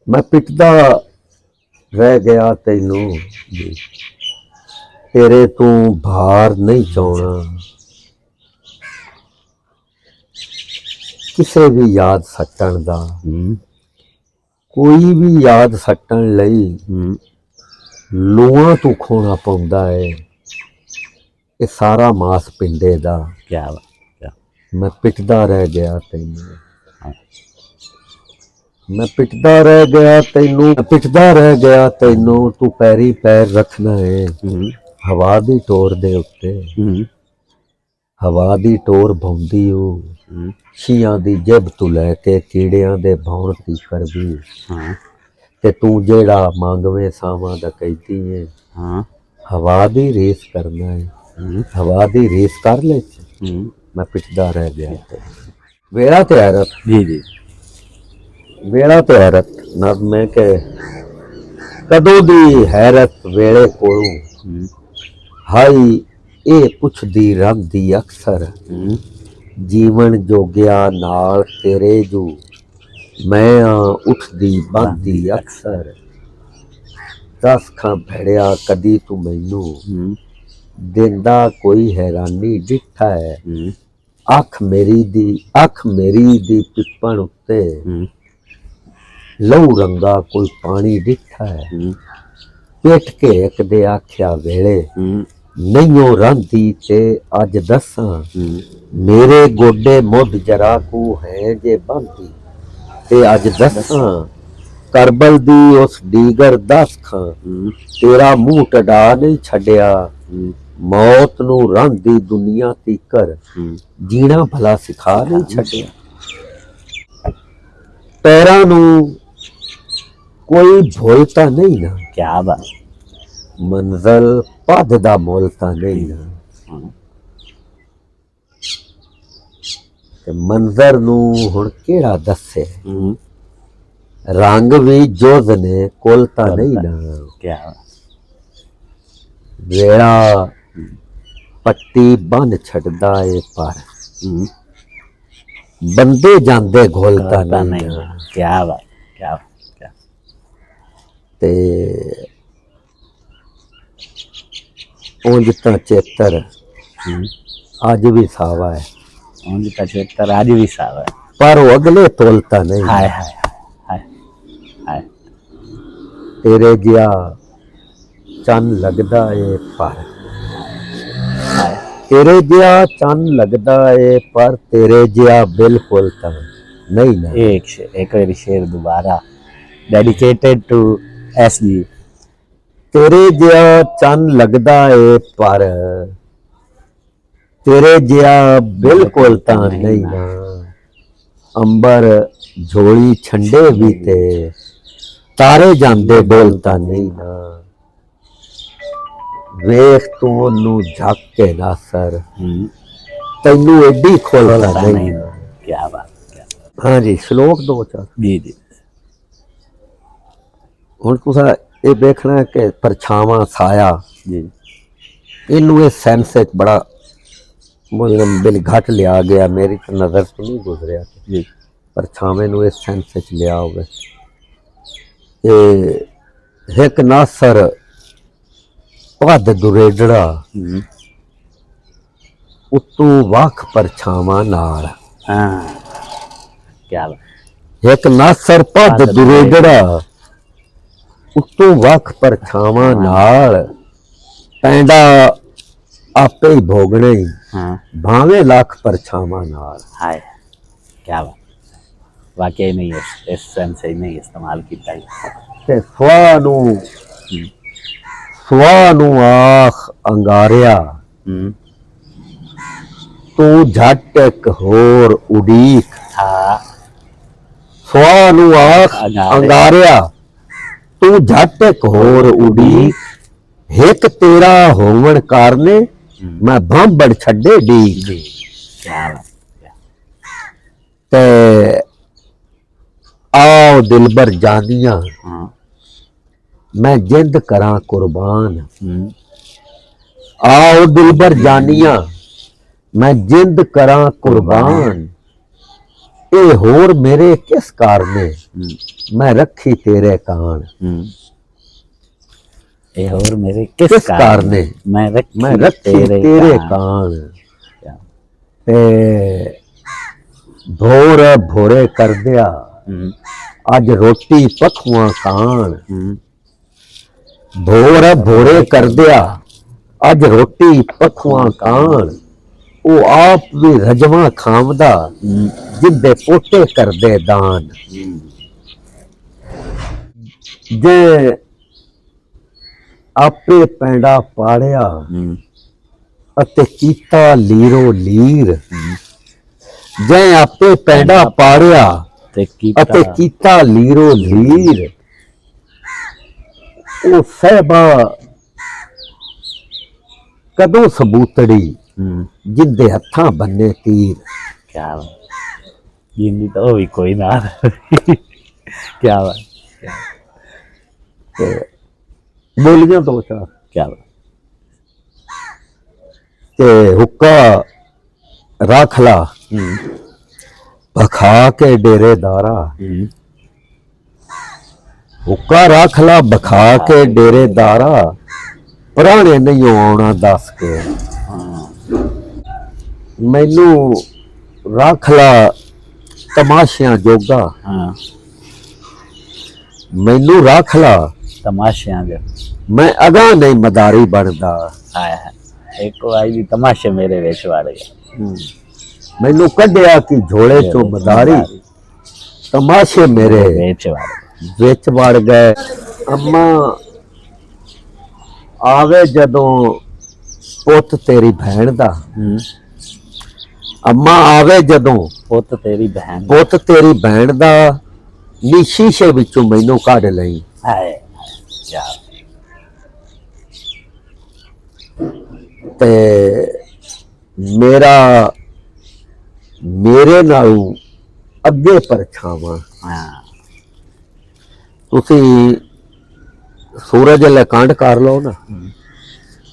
मैं पिटदा रह गया तैनू तेरे तू भार नहीं चाहना किसे भी याद सट्टन दा कोई भी याद सट्टन लई लोआं तू खोना पौंदा है ये सारा मास पिंडे दा क्या मैं पिटदा रह गया तैनू मैं पिटदा रह गया तैनू तू पैरी पैर रखना है हवा दी टोर दे उत्ते हवा दी टोर भौंदी ओ छियां दी जब तू लैके कीड़ियां दे भौण तीकर भी ते तू जेड़ा मांगवे सावां दा कहदी है हवा दी रेस करना है हवा दी रेस कर ले मैं पिटदा रह गया वेड़ा ते हैरत जी वेड़ा ते हैरत नज़मे के कदों दी हैरत वेले कोलों हाई ए पुछदी रंदी अक्सर जीवन जोगिया नाल तेरे जू मैं उठदी बंदी अक्सर दस खां भड़िया कदी तू मैनू देंदा कोई हैरानी डिठा है अख मेरी दी पिपण उत्ते लहू रंगा कोई पानी डिठा है पेट के एक दे आख्या वेले नहीं रंदी ते अज दसा मेरे गोडे मुड जरा को है जे बंदी ते अज दसा करबल दी उस डीगर दस खां तेरा मुंह टडा नहीं छड़िया मौत नू रंदी दुनिया तीकर जीना भला सिखा नहीं छड़िया पैरां नू कोई भोलता नहीं ना क्या बात मंजल पद दा मोलता नहीं ना ते मंजर नू हुण केड़ा दसे रंग भी जोज ने कोलता नहीं ना क्या वेड़ा पट्टी बन छड़दा है पर बंदे जांदे घोलता नहीं ना क्या बात क्या ते उंज तां चेतर अज भी सावा है उनका चेतर आज भी सावा है पर वो अगले तोलता नहीं हाय हाय हाय हाय तेरे जिया चन लगदा है पर तेरे जिया चन लगदा है पर तेरे जिया बिल्कुल ता नहीं ना एक शेर दोबारा डेडिकेटेड टू एसजी तेरे जिया चन लगदा है पर तेरे जिया बिल्कुल ता नहीं ना अंबर झोली छंडे भी ते तारे जांदे डोलता नहीं ना वेख तू ओनू झक के ना सर तैनू एडी खोलता नहीं ना क्या बात हाँ जी श्लोक दो चार जी हुण तुसां ये देखना है कि परछावां साया जी इनू ये सेंस बड़ा मुझे बिल घट लिया गया मेरी तो नज़र तो नहीं गुजरिया जी परछावें नू इस सेंस लिया होवे एक नासर पद दुरेडड़ा उतू वख परछावां नाल क्या एक नासर पद दुरेडड़ा उतू वख परछावां नाल पैंडा आपे ही भोगने ही भावे लाख परछावां नाल हाय क्या बात वाकई नहीं इस सेंस ही नहीं इस्तेमाल किया ते स्वा नू आख अंगारिया तू झट एक होर उड़ीक स्वा नू आख अंगारिया तू झट एक होर उड़ीक हिक तेरा होवन कारने मैं भांबड़ छड्डे डी ते आओ दिलबर जानिया मैं जिंद करा कुर्बान आओ दिलबर जानिया मैं जिंद करा कुर्बान ਇਹ ਹੋਰ ਮੇਰੇ ਕਿਸ ਕਾਰਨੇ ਮੈਂ ਰੱਖੀ ਤੇਰੇ ਕਾਨ। ये और मेरे किस किस कारणे कारणे मैं रखी तेरे कान। ते भोर भोरे कर दिया अज रोटी पखुआ कान। भोर भोरे कर दिया अज रोटी पखुआ कान। वो आप भी रजवा खामदा जिंदे पोटे कर दे दान। जे आपे पैंडा पाड़िया अते कीता लीरो लीर। जे आपे पैंडा पाड़िया अते कीता लीरो लीर। ओ सहबा कदों सबूतड़ी जिंदे हत्थां बन्ने तीर। क्या जिंदी तो भी कोई ना क्या बोलियां दो चार क्या ते हुक्का राखला बखा के डेरेदारा। हुक्का राखला बखा के डेरेदारा पुराने नहीं आना दस के। मैनू राखला तमाशियां जोगा। मैनू राखला तमाशियां जो मैं अगा नहीं मदारी बनदा। आया है एक आई भी तमाशे मेरे वेच वाले मैनू कढ़िया कि झोले चो मदारी तमाशे मेरे वेच वाले विच वड़ गए। अम्मा आवे जदों पुत तेरी भैन दा। अम्मा आवे जदों पुत तेरी बहन पुत तेरी भैन दा नी शीशे विचों मैनू कढ लई। है क्या ते मेरा मेरे नालों अगे परछावां। तुसी सूरज ले कांड कर लो ना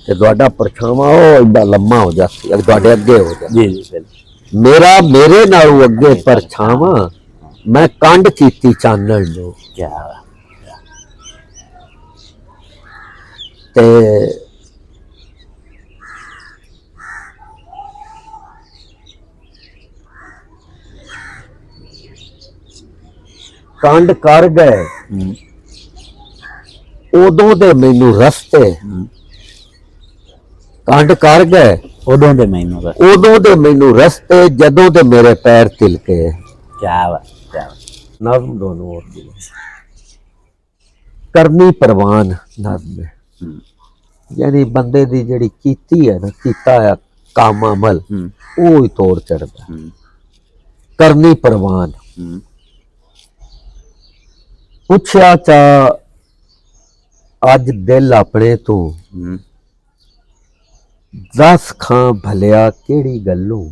ते तुहाडा परछावां ओ इदा लम्मा हो जासी तुहाडे अगे हो जाए। जी जी बिल्कुल मेरा मेरे नालों अगे परछावां मैं कांड कीती चानण नो। क्या ते कांड कर गए उदों दे मैनू रस्ते। कांड कर गए उदों दे मैनू बस उदों दे मैनू रस्ते जदों दे मेरे पैर तिलके। क्या नज़म दोनों और दी करनी परवान नज़म है। यानी बंदे दी जड़ी कीती है ना कीता है काम अमल वो ही तोड़ चढ़दा। करनी परवान पुछया चा अज दिल अपने तू दस खां भलिया केड़ी गल्लों।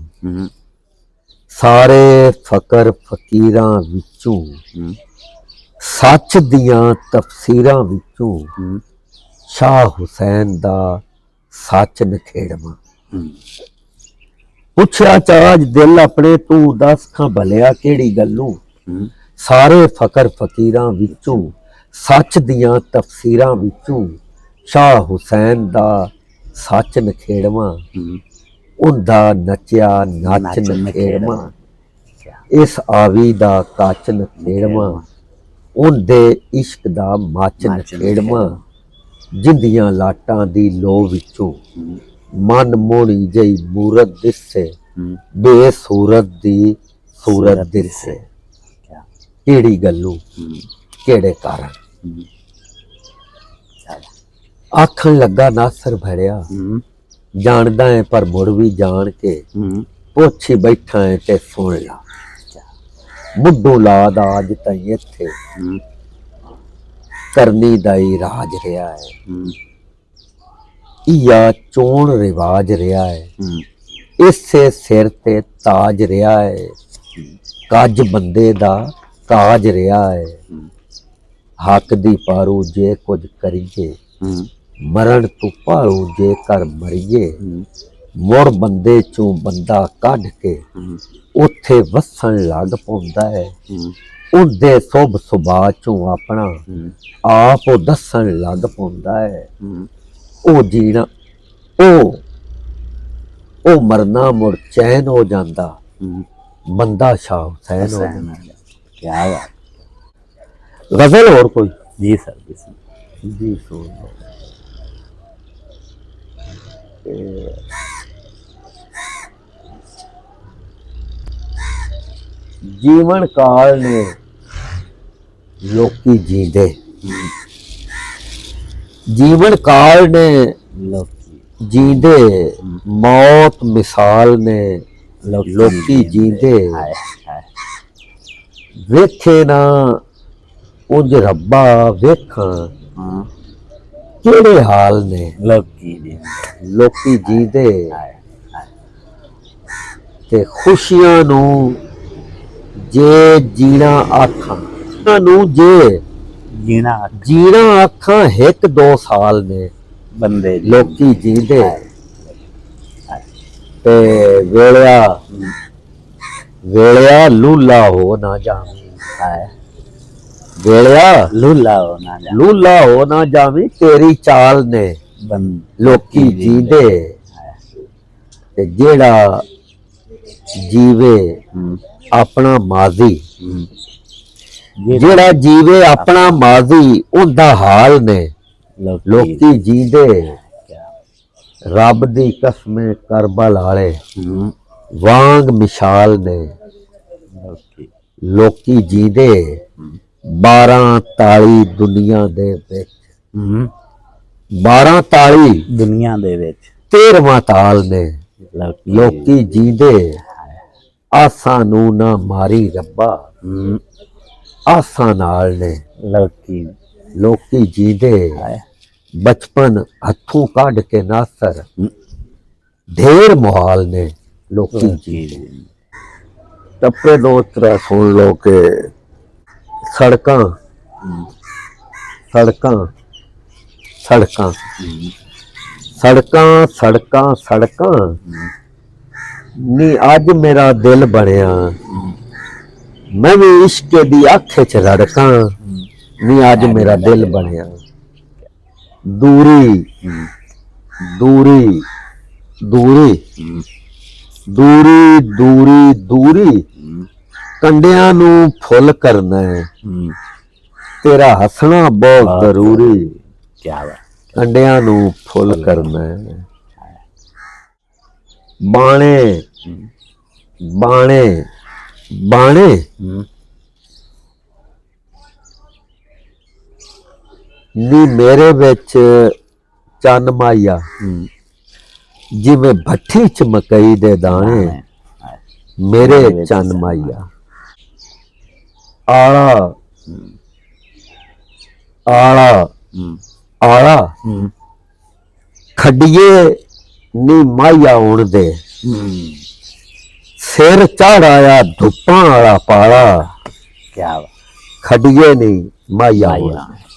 सारे फकर फकीरां विचों सच दियां तफसीरां विचों शाह हुसैन दा सच नखेड़वा। पुछया चाज दिल अपने तू दस खां भलिया केड़ी गल्लों। सारे फकर फकीरां विचों सच दियां तफसीरां विचों शाह हुसैन दा सच नखेड़वा। उंदा नचिया नच नखेड़वा इस आवी दा कच नखेड़वा। उंदे इश्क दा मच नखेड़वा। जिंदियां लाटां दी लो विचों मन मोड़ी जई मूरत दिसे बेसूरत दी सूरत दिसे। केड़ी गल्लों केड़े कारण आखन लगा नासर भड़िया जानदा है पर मुड़ भी जान के पुछ ही बैठा है ते सुन ला। बुड्ढो लाद आज तई इत्थे करनी दा ही राज रहा है। इया चोण रिवाज रहा है। इससे सिर ते ताज रहा है। कज बंदे दा ताज रहा है। हक दी पारू जे कुछ करिए मरण तू भालू जे कर मरिए। ਮੁੜ ਬੰਦੇ ਚੋਂ ਬੰਦਾ ਕੱਢ ਕੇ ਉੱਥੇ ਵਸਣ ਲੱਗ ਪਾਉਂਦਾ ਹੈ। ਉਹਦੇ ਸੁਭ ਸੁਭਾਅ ਚੋਂ ਆਪਣਾ ਆਪ ਉਹ ਦੱਸਣ ਲੱਗ ਪਾਉਂਦਾ ਹੈ। ਉਹ ਜੀਣਾ ਉਹ ਮਰਨਾ ਮੁੜ ਚੈਨ ਹੋ ਜਾਂਦਾ, ਬੰਦਾ ਸ਼ਾਹ ਹੁਸੈਨ ਹੋ ਜਾਂਦਾ। क्या बात। गजल और कोई? जी सर, जी सुन लो। जीवन काल ने लोकी जींदे, जीवन काल ने जींदे, मौत मिसाल ने लोकी जींदे। वेखे ना उंज रब्बा वेखां केड़े हाल ने लोकी जींदे। ते खुशियां नू जे जीना आखां नू जे जीना आखां एक दो साल ने बंदे लोकी जींदे। ते वेलिया वेलिया लूला हो ना जावी, वेलिया लूला हो ना जा लूला हो ना जावी, तेरी चाल ने लोकी जींदे। ते जेड़ा जीवे अपना माजी, जेड़ा जीवे अपना माजी उनदा हाल ने लोकी जींदे। रब दी कसमें करबल आले वांग मिसाल ने लोकी जींदे। 12 ताली दुनिया दे विच, 12 ताली दुनिया दे विच 13वां ताल ने लोकी जींदे। आसां नू ना मारी रब्बा आसां नाल ने लोकी जींदे। बचपन हथों काढ़ के नासर ढेर मुहाल ने लोकी जींदे। टप्पे दो तरह सुन लो के सड़कां सड़कां सड़कां सड़कां सड़कां सड़कां नी अज मेरा दिल बनया, मैं भी इश्क दी अख च रड़कां नी अज मेरा दिल बनया। दूरी दूरी दूरी दूरी दूरी दूरी कंडियां नू फुल करना है, तेरा हसना बहुत जरूरी। क्या बात। कंडियां नू फुल करना है। बाणे बाणे बाणे नी मेरे विच चन माइया, जिवें भट्ठी च मकई दे दाने मेरे चन माइया। आला आला आला खड्डिए नी माइया उण दे, सिर चाढ़ाया धुप्पां आला पाला। क्या बात। खड्डिए नी माइया उण दे।